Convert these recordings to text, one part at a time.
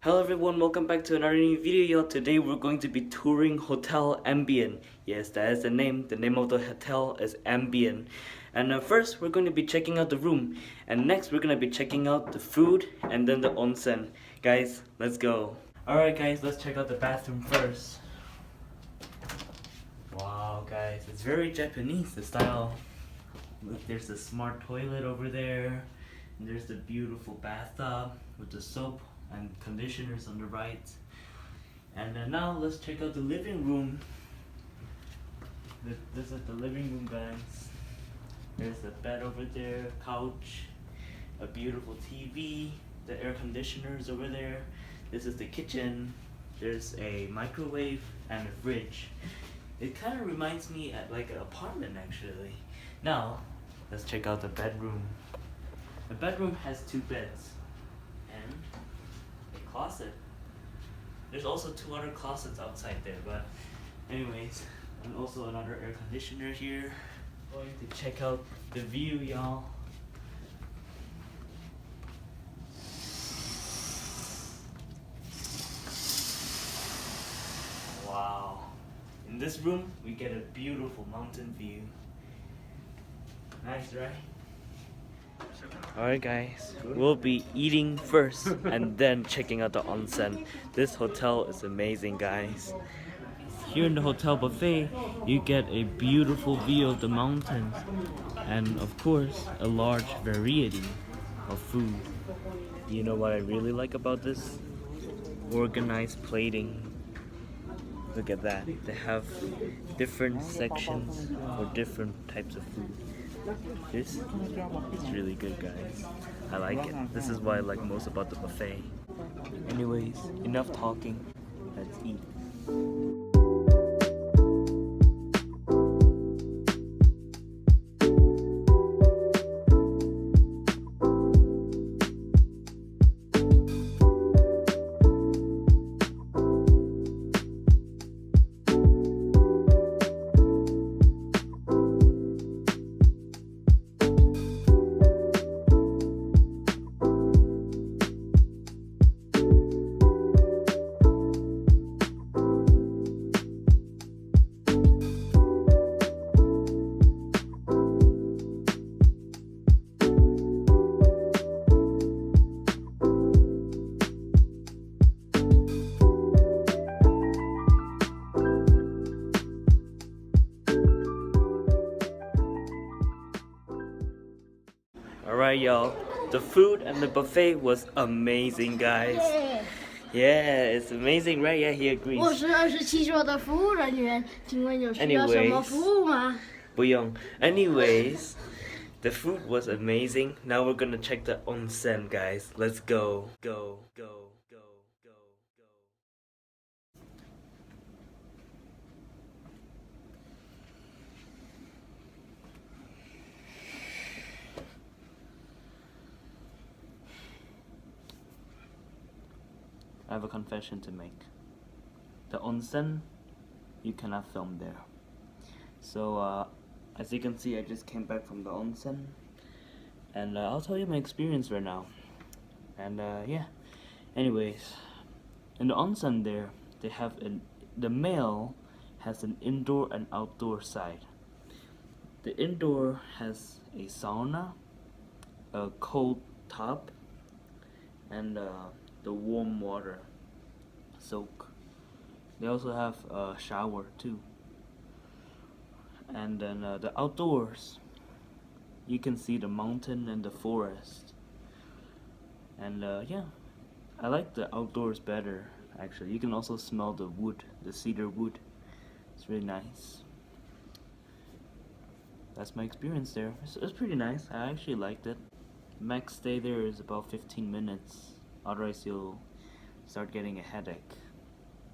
Hello everyone, welcome back to another new video, y'all. Today we're going to be touring Hotel Ambient. Yes, that is the name. The name of the hotel is Ambient. And first we're going to be checking out the room. And next we're going to be checking out the food and then the onsen. Guys, let's go. Alright guys, let's check out the bathroom first. Wow guys, it's very Japanese, the style. Look, there's a smart toilet over there. And there's the beautiful bathtub with the soap and conditioners on the right. And now let's check out the living room. This is the living room, guys. There's the bed over there, couch, a beautiful TV, the air conditioners over there. This is the kitchen. There's a microwave and a fridge. It kind of reminds me of like an apartment actually. Now let's check out the bedroom. The bedroom has 2 beds and a closet. There's also 2 other closets outside there, but anyways, and also another air conditioner here. Going to check out the view, y'all. Wow. In this room, we get a beautiful mountain view. Nice, right? Alright guys, we'll be eating first and then checking out the onsen. This hotel is amazing, guys. Here in the hotel buffet, you get a beautiful view of the mountains and of course a large variety of food. You know what I really like about this? Organized plating. Look at that. They have different sections for different types of food. This is really good, guys. I like it. This is what I like most about the buffet. Anyways, enough talking. Let's eat. Alright y'all, the food and the buffet was amazing, guys. Yeah, it's amazing, right? Yeah, he agrees. 我是27桌的服务人员，请问有需要什么服务吗？不用。Anyways, the food was amazing. Now we're gonna check the onsen, guys. Let's go. Go, go, go, go, go. I have a confession to make. The onsen, you cannot film there. So as you can see, I just came back from the onsen, and I'll tell you my experience right now. And yeah, anyways, in the onsen there, they have the male has an indoor and outdoor side. The indoor has a sauna, a cold tub, and the warm water soak. They also have a shower too. And then the outdoors, you can see the mountain and the forest. And yeah, I like the outdoors better actually. You can also smell the wood, the cedar wood. It's really nice. That's my experience there. It's pretty nice. I actually liked it. Max stay there is about 15 minutes. Otherwise you'll start getting a headache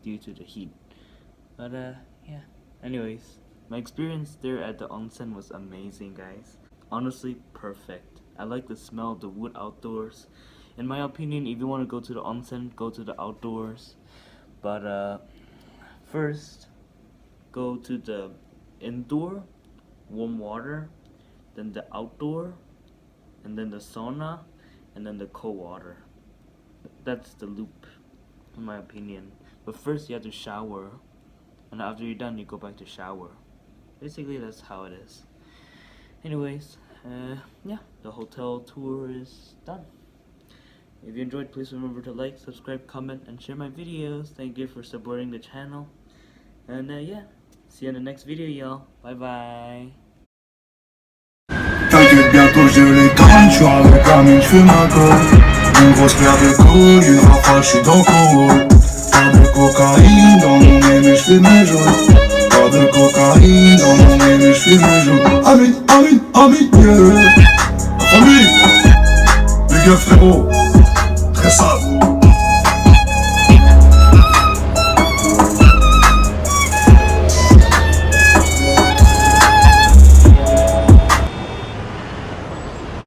due to the heat. But yeah, anyways, my experience there at the onsen was amazing, guys. Honestly, perfect. I like the smell of the wood outdoors. In my opinion, if you want to go to the onsen, go to the outdoors. But first, go to the indoor, warm water, then the outdoor, and then the sauna, and then the cold water. That's the loop. in my opinion. But first you have to shower, and after you're done you go back to shower. Basically that's how it is. Anyways, yeah, the hotel tour is done. If you enjoyed, please remember to like, subscribe, comment, and share my videos. Thank you for supporting the channel. And yeah, see you in the next video, y'all. Bye bye. T'inquiète, bientôt je les gagne, j'suis avec Ambient, j'fuis ma gueule. Une grosse paire de couilles, une rafale, j'suis dans le cou. Pas de cocaïne dans mon nez, mais j'fais mes jours. Pas de cocaïne dans mon nez, mais j'fais mes jours. Ambient, yeah. La famille, les gars frérot, très sale.